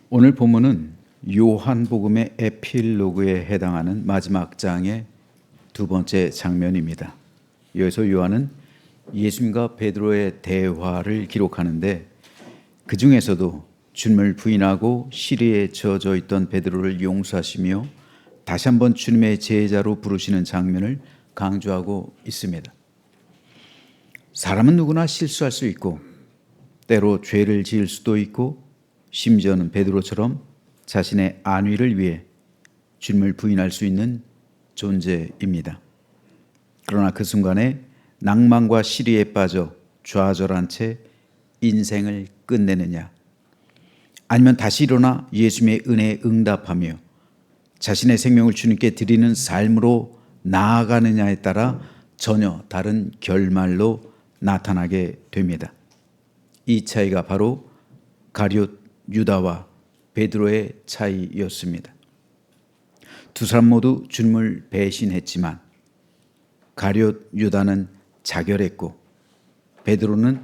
오늘 본문은 요한복음의 에필로그에 해당하는 마지막 장의 두 번째 장면입니다. 여기서 요한은 예수님과 베드로의 대화를 기록하는데 그 중에서도 주님을 부인하고 시리에 젖어 있던 베드로를 용서하시며 다시 한번 주님의 제자로 부르시는 장면을 강조하고 있습니다. 사람은 누구나 실수할 수 있고 때로 죄를 지을 수도 있고 심지어는 베드로처럼 자신의 안위를 위해 주님을 부인할 수 있는 존재입니다. 그러나 그 순간에 낭만과 시리에 빠져 좌절한 채 인생을 끝내느냐, 아니면 다시 일어나 예수님의 은혜에 응답하며 자신의 생명을 주님께 드리는 삶으로 나아가느냐에 따라 전혀 다른 결말로 나타나게 됩니다. 이 차이가 바로 가룟 유다와 베드로의 차이였습니다. 두 사람 모두 주님을 배신했지만 가룟 유다는 자결했고 베드로는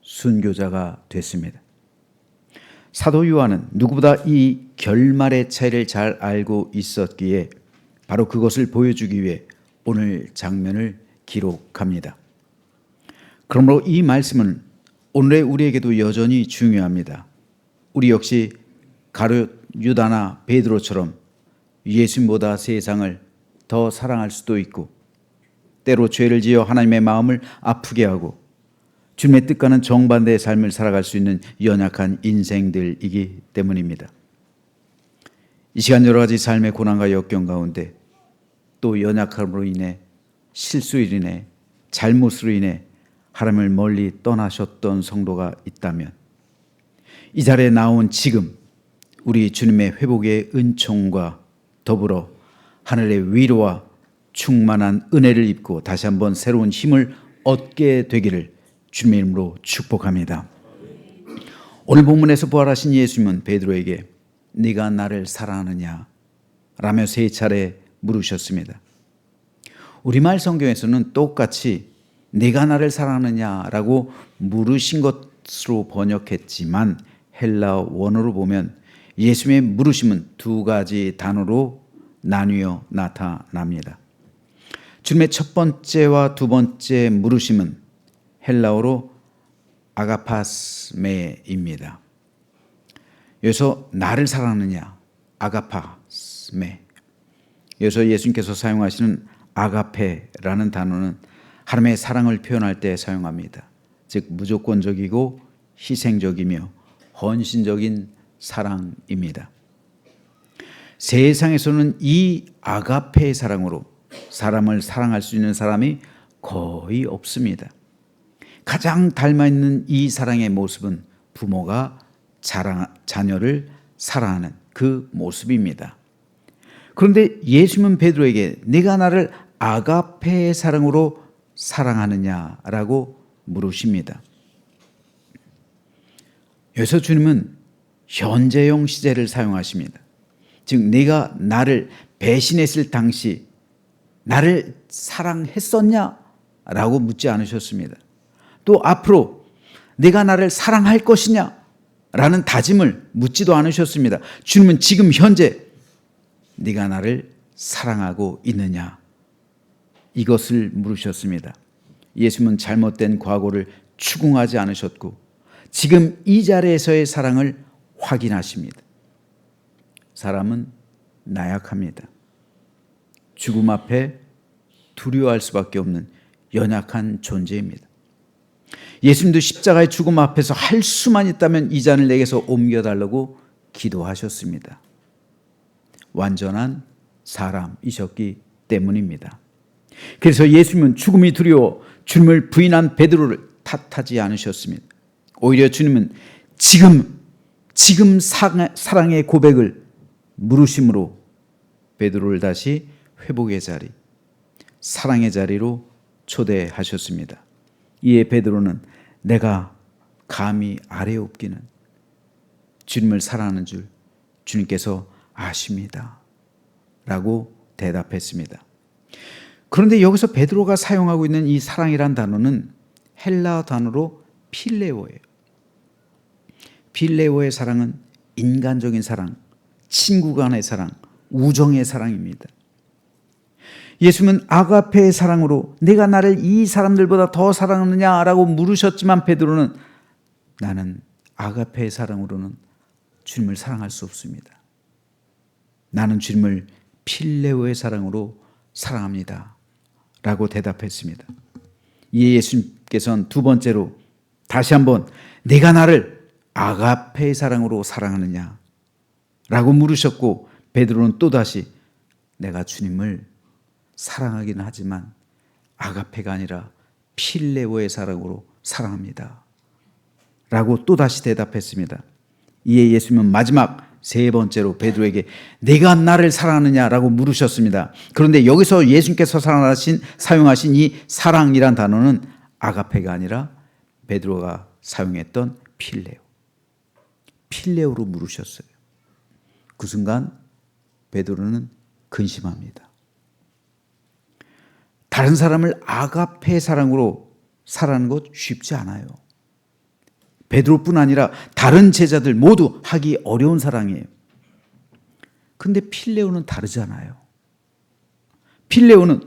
순교자가 됐습니다. 사도 요한은 누구보다 이 결말의 차이를 잘 알고 있었기에 바로 그것을 보여주기 위해 오늘 장면을 기록합니다. 그러므로 이 말씀은 오늘의 우리에게도 여전히 중요합니다. 우리 역시 가룟 유다나 베드로처럼 예수님보다 세상을 더 사랑할 수도 있고 때로 죄를 지어 하나님의 마음을 아프게 하고 주님의 뜻과는 정반대의 삶을 살아갈 수 있는 연약한 인생들이기 때문입니다. 이 시간 여러 가지 삶의 고난과 역경 가운데 또 연약함으로 인해 실수로 인해 잘못으로 인해 하나님을 멀리 떠나셨던 성도가 있다면 이 자리에 나온 지금 우리 주님의 회복의 은총과 더불어 하늘의 위로와 충만한 은혜를 입고 다시 한번 새로운 힘을 얻게 되기를 주님의 이름으로 축복합니다. 오늘 본문에서 부활하신 예수님은 베드로에게 네가 나를 사랑하느냐 라며 세 차례 물으셨습니다. 우리말 성경에서는 똑같이 네가 나를 사랑하느냐라고 물으신 것으로 번역했지만 헬라 원어로 보면 예수님의 물으심은 두 가지 단어로 나뉘어 나타납니다. 주님의 첫 번째와 두 번째 물으심은 헬라어로 아가파스메입니다. 여기서 나를 사랑하느냐 아가파스메. 여기서 예수님께서 사용하시는 아가페라는 단어는 하나님의 사랑을 표현할 때 사용합니다. 즉 무조건적이고 희생적이며 헌신적인 사랑입니다. 세상에서는 이 아가페의 사랑으로 사람을 사랑할 수 있는 사람이 거의 없습니다. 가장 닮아있는 이 사랑의 모습은 부모가 자녀를 사랑하는 그 모습입니다. 그런데 예수님은 베드로에게 네가 나를 아가페의 사랑으로 사랑하느냐라고 물으십니다. 여기서 주님은 현재형 시제를 사용하십니다. 즉 네가 나를 배신했을 당시 나를 사랑했었냐? 라고 묻지 않으셨습니다. 또 앞으로 네가 나를 사랑할 것이냐? 라는 다짐을 묻지도 않으셨습니다. 주님은 지금 현재 네가 나를 사랑하고 있느냐? 이것을 물으셨습니다. 예수님은 잘못된 과거를 추궁하지 않으셨고 지금 이 자리에서의 사랑을 확인하십니다. 사람은 나약합니다. 죽음 앞에 두려워할 수밖에 없는 연약한 존재입니다. 예수님도 십자가의 죽음 앞에서 할 수만 있다면 이 잔을 내게서 옮겨달라고 기도하셨습니다. 완전한 사람이셨기 때문입니다. 그래서 예수님은 죽음이 두려워 주님을 부인한 베드로를 탓하지 않으셨습니다. 오히려 주님은 지금 사랑의 고백을 물으심으로 베드로를 다시 회복의 자리, 사랑의 자리로 초대하셨습니다. 이에 베드로는 내가 감히 아래에 엎기는 주님을 사랑하는 줄 주님께서 아십니다 라고 대답했습니다. 그런데 여기서 베드로가 사용하고 있는 이 사랑이란 단어는 헬라 단어로 필레오예요. 필레오의 사랑은 인간적인 사랑, 친구 간의 사랑, 우정의 사랑입니다. 예수님은 아가페의 사랑으로 내가 나를 이 사람들보다 더 사랑하느냐라고 물으셨지만 베드로는 나는 아가페의 사랑으로는 주님을 사랑할 수 없습니다. 나는 주님을 필레오의 사랑으로 사랑합니다. 라고 대답했습니다. 이에 예수님께서는 두 번째로 다시 한번 내가 나를 아가페의 사랑으로 사랑하느냐 라고 물으셨고 베드로는 또다시 내가 주님을 사랑하기는 하지만 아가페가 아니라 필레오의 사랑으로 사랑합니다. 라고 또다시 대답했습니다. 이에 예수님은 마지막 세 번째로 베드로에게 내가 나를 사랑하느냐라고 물으셨습니다. 그런데 여기서 예수님께서 사용하신 이 사랑이란 단어는 아가페가 아니라 베드로가 사용했던 필레오로 물으셨어요. 그 순간 베드로는 근심합니다. 다른 사람을 아가페 사랑으로 사랑하는 것 쉽지 않아요. 베드로뿐 아니라 다른 제자들 모두 하기 어려운 사랑이에요. 근데 필레오는 다르잖아요. 필레오는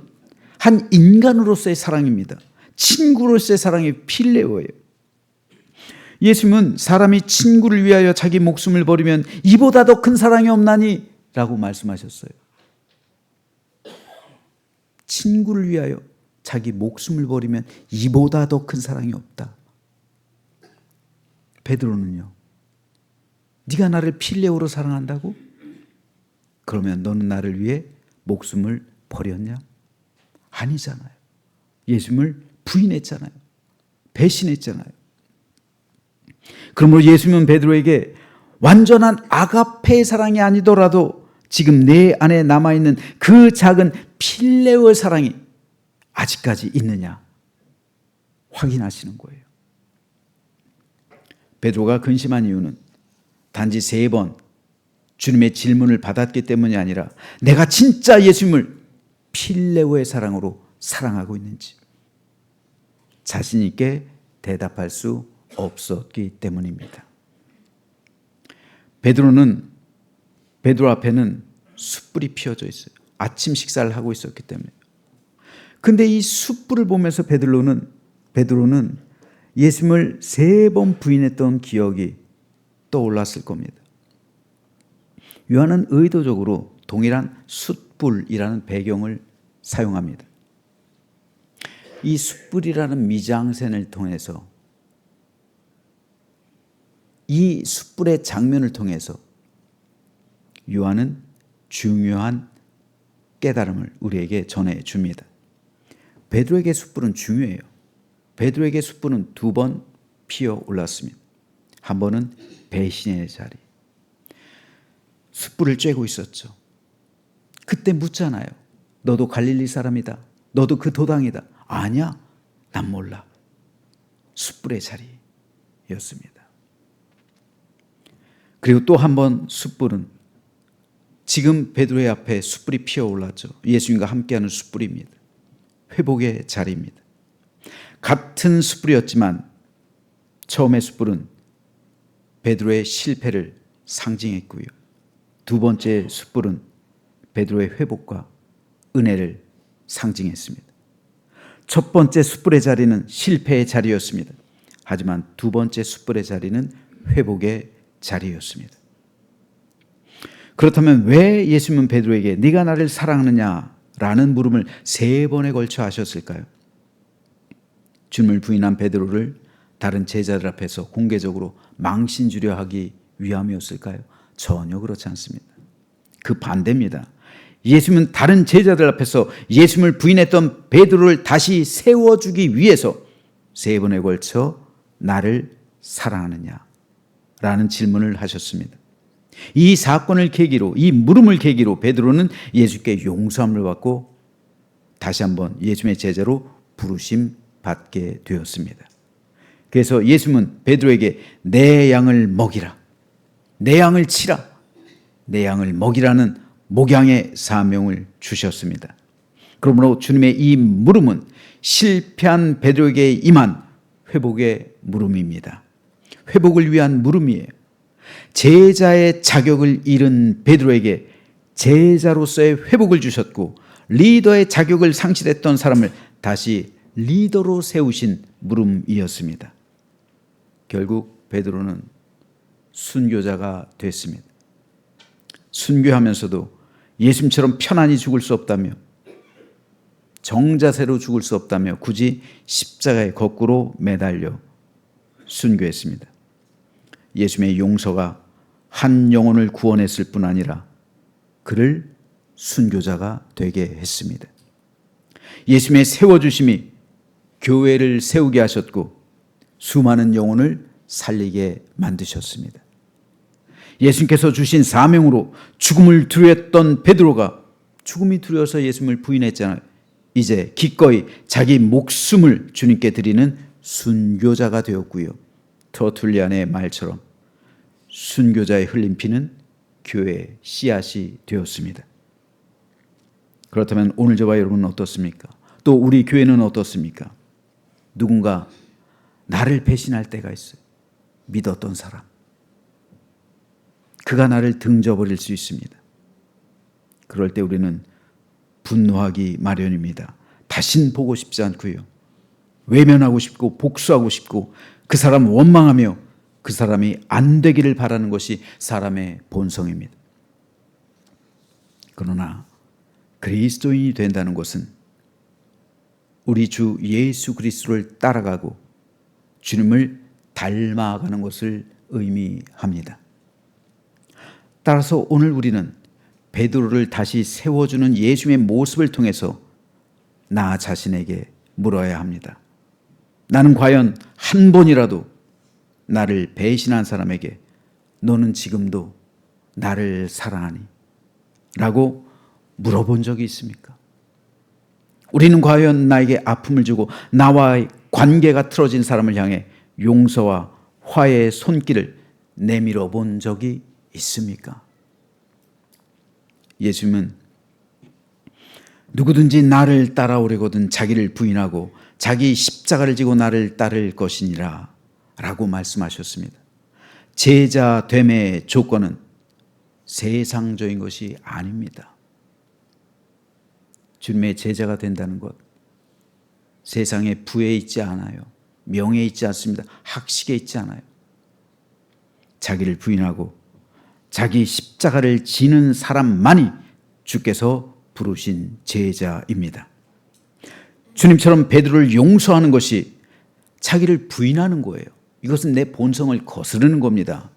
한 인간으로서의 사랑입니다. 친구로서의 사랑이 필레오예요. 예수님은 사람이 친구를 위하여 자기 목숨을 버리면 이보다 더 큰 사랑이 없나니 라고 말씀하셨어요. 친구를 위하여 자기 목숨을 버리면 이보다 더 큰 사랑이 없다. 베드로는요, 네가 나를 필레오로 사랑한다고? 그러면 너는 나를 위해 목숨을 버렸냐? 아니잖아요. 예수님을 부인했잖아요. 배신했잖아요. 그러므로 예수님은 베드로에게 완전한 아가페의 사랑이 아니더라도 지금 내 안에 남아있는 그 작은 필레오의 사랑이 아직까지 있느냐 확인하시는 거예요. 베드로가 근심한 이유는 단지 3번 주님의 질문을 받았기 때문이 아니라 내가 진짜 예수님을 필레오의 사랑으로 사랑하고 있는지 자신 있게 대답할 수 없었기 때문입니다. 베드로 앞에는 숯불이 피어져 있어요. 아침 식사를 하고 있었기 때문에. 근데 이 숯불을 보면서 베드로는 예수님을 3번 부인했던 기억이 떠올랐을 겁니다. 요한은 의도적으로 동일한 숯불이라는 배경을 사용합니다. 이 숯불이라는 미장센을 통해서 이 숯불의 장면을 통해서 요한은 중요한 깨달음을 우리에게 전해줍니다. 베드로에게 숯불은 중요해요. 베드로에게 숯불은 2번 피어 올랐습니다. 한 번은 배신의 자리. 숯불을 쬐고 있었죠. 그때 묻잖아요. 너도 갈릴리 사람이다. 너도 그 도당이다. 아니야. 난 몰라. 숯불의 자리였습니다. 그리고 또 한 번 숯불은 지금 베드로의 앞에 숯불이 피어올랐죠. 예수님과 함께하는 숯불입니다. 회복의 자리입니다. 같은 숯불이었지만 처음의 숯불은 베드로의 실패를 상징했고요. 2번째 숯불은 베드로의 회복과 은혜를 상징했습니다. 첫 번째 숯불의 자리는 실패의 자리였습니다. 하지만 2번째 숯불의 자리는 회복의 자리였습니다. 그렇다면 왜 예수님은 베드로에게 네가 나를 사랑하느냐라는 물음을 3번에 걸쳐 하셨을까요? 주님을 부인한 베드로를 다른 제자들 앞에서 공개적으로 망신 주려 하기 위함이었을까요? 전혀 그렇지 않습니다. 그 반대입니다. 예수님은 다른 제자들 앞에서 예수님을 부인했던 베드로를 다시 세워주기 위해서 3번에 걸쳐 나를 사랑하느냐 라는 질문을 하셨습니다. 이 사건을 계기로, 이 물음을 계기로 베드로는 예수께 용서함을 받고 다시 한번 예수님의 제자로 부르심 받게 되었습니다. 그래서 예수님은 베드로에게 내 양을 먹이라, 내 양을 치라, 내 양을 먹이라는 목양의 사명을 주셨습니다. 그러므로 주님의 이 물음은 실패한 베드로에게 임한 회복의 물음입니다. 회복을 위한 물음이에요. 제자의 자격을 잃은 베드로에게 제자로서의 회복을 주셨고, 리더의 자격을 상실했던 사람을 다시 리더로 세우신 물음이었습니다. 결국 베드로는 순교자가 됐습니다. 순교하면서도 예수님처럼 편안히 죽을 수 없다며, 정자세로 죽을 수 없다며 굳이 십자가에 거꾸로 매달려 순교했습니다. 예수님의 용서가 한 영혼을 구원했을 뿐 아니라 그를 순교자가 되게 했습니다. 예수님의 세워주심이 교회를 세우게 하셨고 수많은 영혼을 살리게 만드셨습니다. 예수님께서 주신 사명으로 죽음을 두려웠던 베드로가 죽음이 두려워서 예수님을 부인했잖아요. 이제 기꺼이 자기 목숨을 주님께 드리는 순교자가 되었고요. 터툴리안의 말처럼 순교자의 흘린 피는 교회의 씨앗이 되었습니다. 그렇다면 오늘 저와 여러분은 어떻습니까? 또 우리 교회는 어떻습니까? 누군가 나를 배신할 때가 있어요. 믿었던 사람. 그가 나를 등져버릴 수 있습니다. 그럴 때 우리는 분노하기 마련입니다. 다신 보고 싶지 않고요. 외면하고 싶고 복수하고 싶고 그 사람 원망하며 그 사람이 안 되기를 바라는 것이 사람의 본성입니다. 그러나 그리스도인이 된다는 것은 우리 주 예수 그리스도를 따라가고 주님을 닮아가는 것을 의미합니다. 따라서 오늘 우리는 베드로를 다시 세워주는 예수님의 모습을 통해서 나 자신에게 물어야 합니다. 나는 과연 한 번이라도 나를 배신한 사람에게 너는 지금도 나를 사랑하니? 라고 물어본 적이 있습니까? 우리는 과연 나에게 아픔을 주고 나와의 관계가 틀어진 사람을 향해 용서와 화해의 손길을 내밀어 본 적이 있습니까? 예수님은 누구든지 나를 따라오려거든 자기를 부인하고 자기 십자가를 지고 나를 따를 것이니라 라고 말씀하셨습니다. 제자됨의 조건은 세상적인 것이 아닙니다. 주님의 제자가 된다는 것, 세상에 부에 있지 않아요. 명예에 있지 않습니다. 학식에 있지 않아요. 자기를 부인하고 자기 십자가를 지는 사람만이 주께서 부르신 제자입니다. 주님처럼 베드로를 용서하는 것이 자기를 부인하는 거예요. 이것은 내 본성을 거스르는 겁니다.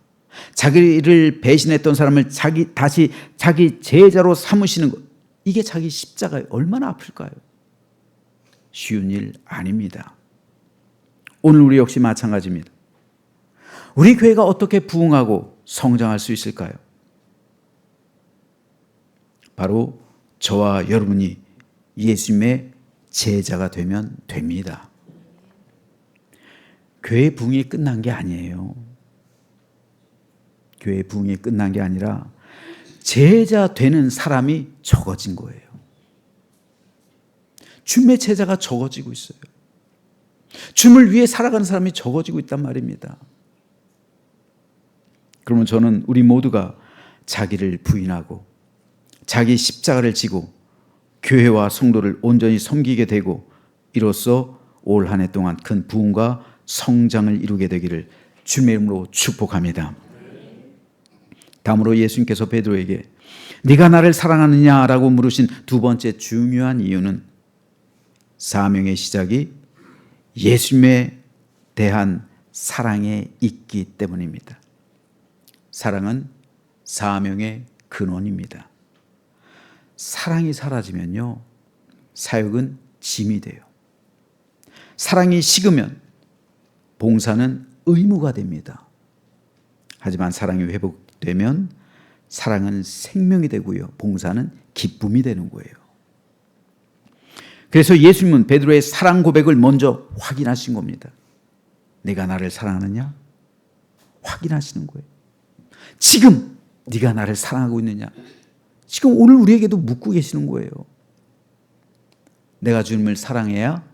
자기를 배신했던 사람을 다시 자기 제자로 삼으시는 것, 이게 자기 십자가에 얼마나 아플까요? 쉬운 일 아닙니다. 오늘 우리 역시 마찬가지입니다. 우리 교회가 어떻게 부흥하고 성장할 수 있을까요? 바로 저와 여러분이 예수님의 제자가 되면 됩니다. 교회 부흥이 끝난 게 아니에요. 교회 부흥이 끝난 게 아니라 제자 되는 사람이 적어진 거예요. 주님의 제자가 적어지고 있어요. 주님을 위해 살아가는 사람이 적어지고 있단 말입니다. 그러면 저는 우리 모두가 자기를 부인하고 자기 십자가를 지고 교회와 성도를 온전히 섬기게 되고 이로써 올 한 해 동안 큰 부흥과 성장을 이루게 되기를 주님의 이름으로 축복합니다. 다음으로 예수님께서 베드로에게 네가 나를 사랑하느냐라고 물으신 두 번째 중요한 이유는 사명의 시작이 예수님에 대한 사랑에 있기 때문입니다. 사랑은 사명의 근원입니다. 사랑이 사라지면요, 사역은 짐이 돼요. 사랑이 식으면 봉사는 의무가 됩니다. 하지만 사랑이 회복되면 사랑은 생명이 되고요, 봉사는 기쁨이 되는 거예요. 그래서 예수님은 베드로의 사랑 고백을 먼저 확인하신 겁니다. 네가 나를 사랑하느냐? 확인하시는 거예요. 지금 네가 나를 사랑하고 있느냐? 지금 오늘 우리에게도 묻고 계시는 거예요. 내가 주님을 사랑해야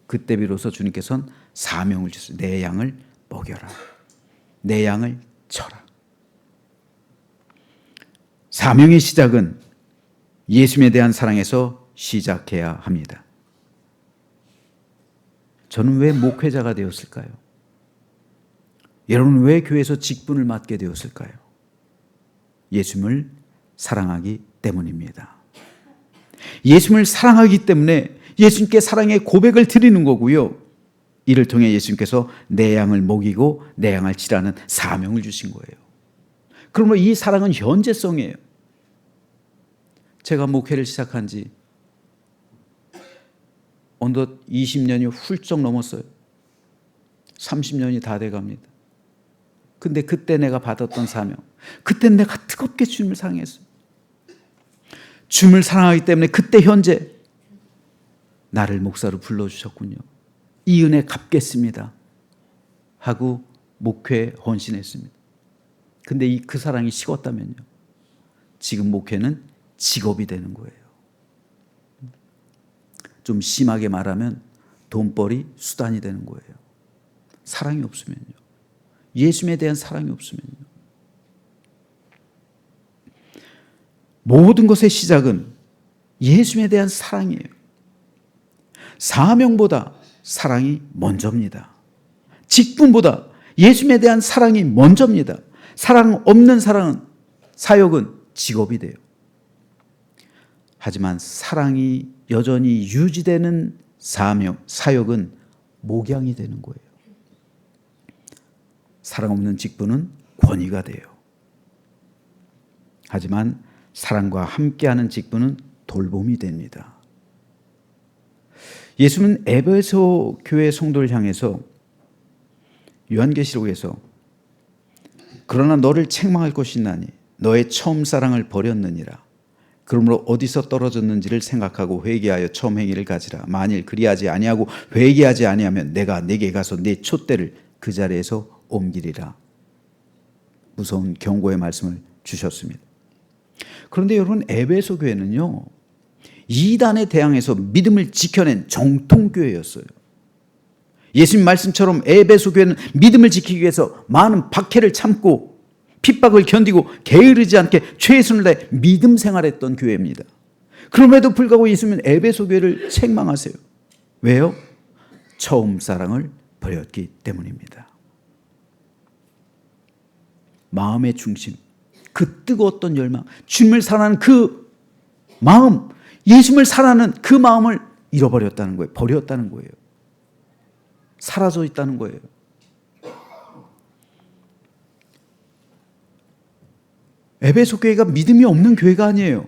그때 비로소 주님께서는 사명을 주셨어요. 내 양을 먹여라. 내 양을 쳐라. 사명의 시작은 예수님에 대한 사랑에서 시작해야 합니다. 저는 왜 목회자가 되었을까요? 여러분 왜 교회에서 직분을 맡게 되었을까요? 예수님을 사랑하기 때문입니다. 예수님을 사랑하기 때문에 예수님께 사랑의 고백을 드리는 거고요. 이를 통해 예수님께서 내 양을 먹이고 내 양을 치라는 사명을 주신 거예요. 그러므로 이 사랑은 현재성이에요. 제가 목회를 시작한 지 어느덧 20년이 훌쩍 넘었어요. 30년이 다 돼갑니다. 근데 그때 내가 받았던 사명, 그때 내가 뜨겁게 주님을 사랑했어요. 주님을 사랑하기 때문에 그때 현재 나를 목사로 불러주셨군요. 이 은혜 갚겠습니다 하고 목회에 헌신했습니다. 근데 그 사랑이 식었다면요, 지금 목회는 직업이 되는 거예요. 좀 심하게 말하면 돈벌이 수단이 되는 거예요. 사랑이 없으면요, 예수님에 대한 사랑이 없으면요. 모든 것의 시작은 예수님에 대한 사랑이에요. 사명보다 사랑이 먼저입니다. 직분보다 예수님에 대한 사랑이 먼저입니다. 사랑 없는 사역은 직업이 돼요. 하지만 사랑이 여전히 유지되는 사역은 목양이 되는 거예요. 사랑 없는 직분은 권위가 돼요. 하지만 사랑과 함께하는 직분은 돌봄이 됩니다. 예수는 에베소 교회 성도를 향해서 요한계시록에서 그러나 너를 책망할 것이 있나니 너의 처음 사랑을 버렸느니라. 그러므로 어디서 떨어졌는지를 생각하고 회개하여 처음 행위를 가지라. 만일 그리하지 아니하고 회개하지 아니하면 내가 네게 가서 네 촛대를 그 자리에서 옮기리라. 무서운 경고의 말씀을 주셨습니다. 그런데 여러분, 에베소 교회는요, 이단에 대항해서 믿음을 지켜낸 정통교회였어요. 예수님 말씀처럼 에베소 교회는 믿음을 지키기 위해서 많은 박해를 참고 핍박을 견디고 게으르지 않게 최선을 다해 믿음 생활했던 교회입니다. 그럼에도 불구하고 예수님은 에베소 교회를 책망하세요. 왜요? 처음 사랑을 버렸기 때문입니다. 마음의 중심, 그 뜨거웠던 열망, 주님을 사랑하는 그 마음, 예수님을 사랑하는 그 마음을 잃어버렸다는 거예요. 버렸다는 거예요. 사라져 있다는 거예요. 에베소 교회가 믿음이 없는 교회가 아니에요.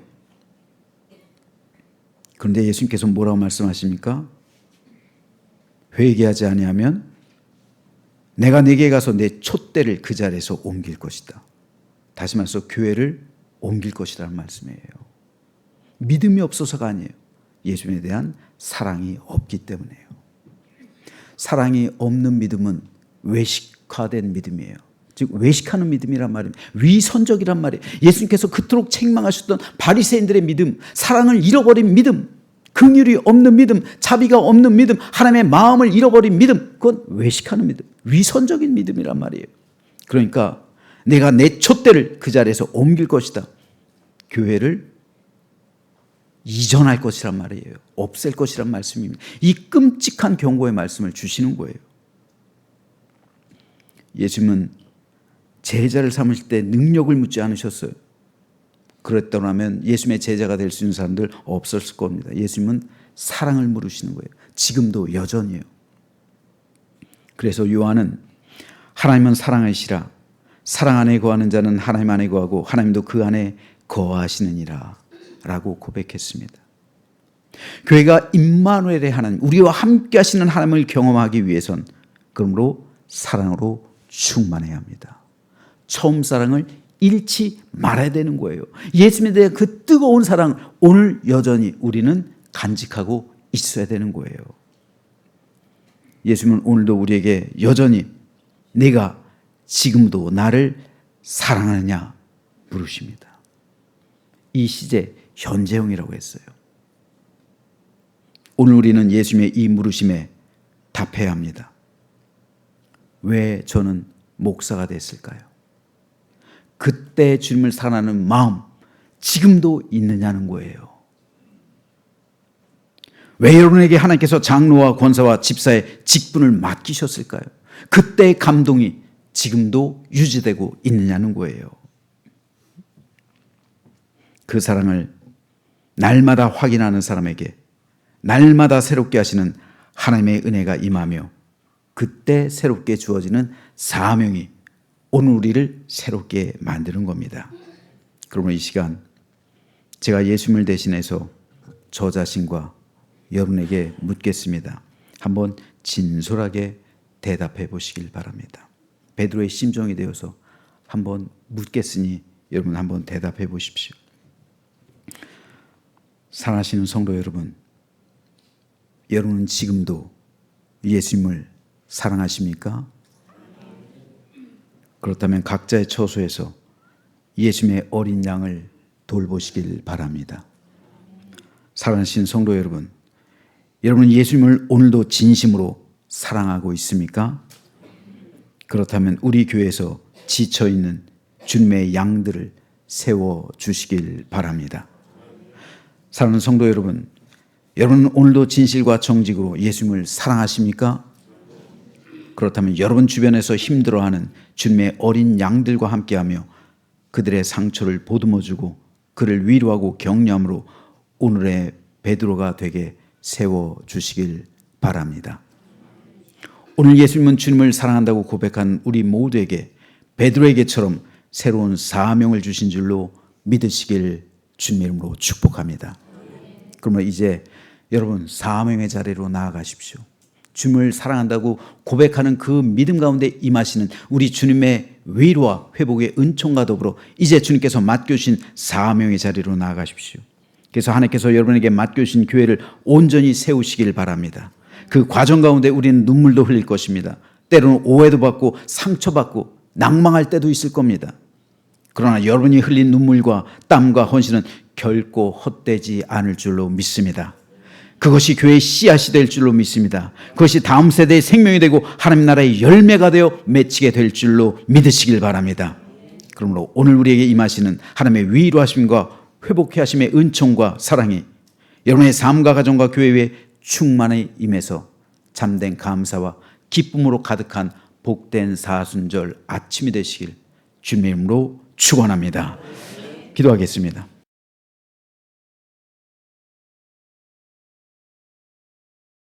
그런데 예수님께서 뭐라고 말씀하십니까? 회개하지 아니하면 내가 네게 가서 내 촛대를 그 자리에서 옮길 것이다. 다시 말해서 교회를 옮길 것이라는 말씀이에요. 믿음이 없어서가 아니에요. 예수님에 대한 사랑이 없기 때문에요. 사랑이 없는 믿음은 외식화된 믿음이에요. 즉 외식하는 믿음이란 말입니다. 위선적이란 말이에요. 예수님께서 그토록 책망하셨던 바리새인들의 믿음, 사랑을 잃어버린 믿음, 긍휼이 없는 믿음, 자비가 없는 믿음, 하나님의 마음을 잃어버린 믿음, 그건 외식하는 믿음, 위선적인 믿음이란 말이에요. 그러니까 내가 내 촛대를 그 자리에서 옮길 것이다. 교회를 이전할 것이란 말이에요. 없앨 것이란 말씀입니다. 이 끔찍한 경고의 말씀을 주시는 거예요. 예수님은 제자를 삼으실 때 능력을 묻지 않으셨어요. 그랬더라면 예수님의 제자가 될 수 있는 사람들 없었을 겁니다. 예수님은 사랑을 물으시는 거예요. 지금도 여전히요. 그래서 요한은 하나님은 사랑이시라. 사랑 안에 거하는 자는 하나님 안에 거하고 하나님도 그 안에 거하시느니라 라고 고백했습니다. 교회가 임마누엘의 하나님, 우리와 함께 하시는 하나님을 경험하기 위해선 그러므로 사랑으로 충만해야 합니다. 처음 사랑을 잃지 말아야 되는 거예요. 예수님에 대한 그 뜨거운 사랑, 오늘 여전히 우리는 간직하고 있어야 되는 거예요. 예수님은 오늘도 우리에게 여전히 내가 지금도 나를 사랑하느냐 물으십니다. 이 시제 현재형이라고 했어요. 오늘 우리는 예수님의 이 물으심에 답해야 합니다. 왜 저는 목사가 됐을까요? 그때 주님을 사랑하는 마음, 지금도 있느냐는 거예요. 왜 여러분에게 하나님께서 장로와 권사와 집사의 직분을 맡기셨을까요? 그때의 감동이 지금도 유지되고 있느냐는 거예요. 그 사랑을 날마다 확인하는 사람에게 날마다 새롭게 하시는 하나님의 은혜가 임하며 그때 새롭게 주어지는 사명이 오늘 우리를 새롭게 만드는 겁니다. 그러면 이 시간 제가 예수님을 대신해서 저 자신과 여러분에게 묻겠습니다. 한번 진솔하게 대답해 보시길 바랍니다. 베드로의 심정이 되어서 한번 묻겠으니 여러분 한번 대답해 보십시오. 사랑하시는 성도 여러분, 여러분은 지금도 예수님을 사랑하십니까? 그렇다면 각자의 처소에서 예수님의 어린 양을 돌보시길 바랍니다. 사랑하시는 성도 여러분, 여러분은 예수님을 오늘도 진심으로 사랑하고 있습니까? 그렇다면 우리 교회에서 지쳐있는 주님의 양들을 세워주시길 바랍니다. 사랑하는 성도 여러분, 여러분은 오늘도 진실과 정직으로 예수님을 사랑하십니까? 그렇다면 여러분 주변에서 힘들어하는 주님의 어린 양들과 함께하며 그들의 상처를 보듬어주고 그를 위로하고 격려함으로 오늘의 베드로가 되게 세워주시길 바랍니다. 오늘 예수님은 주님을 사랑한다고 고백한 우리 모두에게 베드로에게처럼 새로운 사명을 주신 줄로 믿으시길 주님의 이름으로 축복합니다. 그러면 이제 여러분 사명의 자리로 나아가십시오. 주님을 사랑한다고 고백하는 그 믿음 가운데 임하시는 우리 주님의 위로와 회복의 은총과 더불어 이제 주님께서 맡겨주신 사명의 자리로 나아가십시오. 그래서 하나님께서 여러분에게 맡겨주신 교회를 온전히 세우시길 바랍니다. 그 과정 가운데 우리는 눈물도 흘릴 것입니다. 때로는 오해도 받고 상처받고 낭망할 때도 있을 겁니다. 그러나 여러분이 흘린 눈물과 땀과 헌신은 결코 헛되지 않을 줄로 믿습니다. 그것이 교회의 씨앗이 될 줄로 믿습니다. 그것이 다음 세대의 생명이 되고 하나님 나라의 열매가 되어 맺히게 될 줄로 믿으시길 바랍니다. 그러므로 오늘 우리에게 임하시는 하나님의 위로하심과 회복해 하심의 은총과 사랑이 여러분의 삶과 가정과 교회 위에 충만히 임해서 참된 감사와 기쁨으로 가득한 복된 사순절 아침이 되시길 주님의 이름으로 축원합니다. 기도하겠습니다.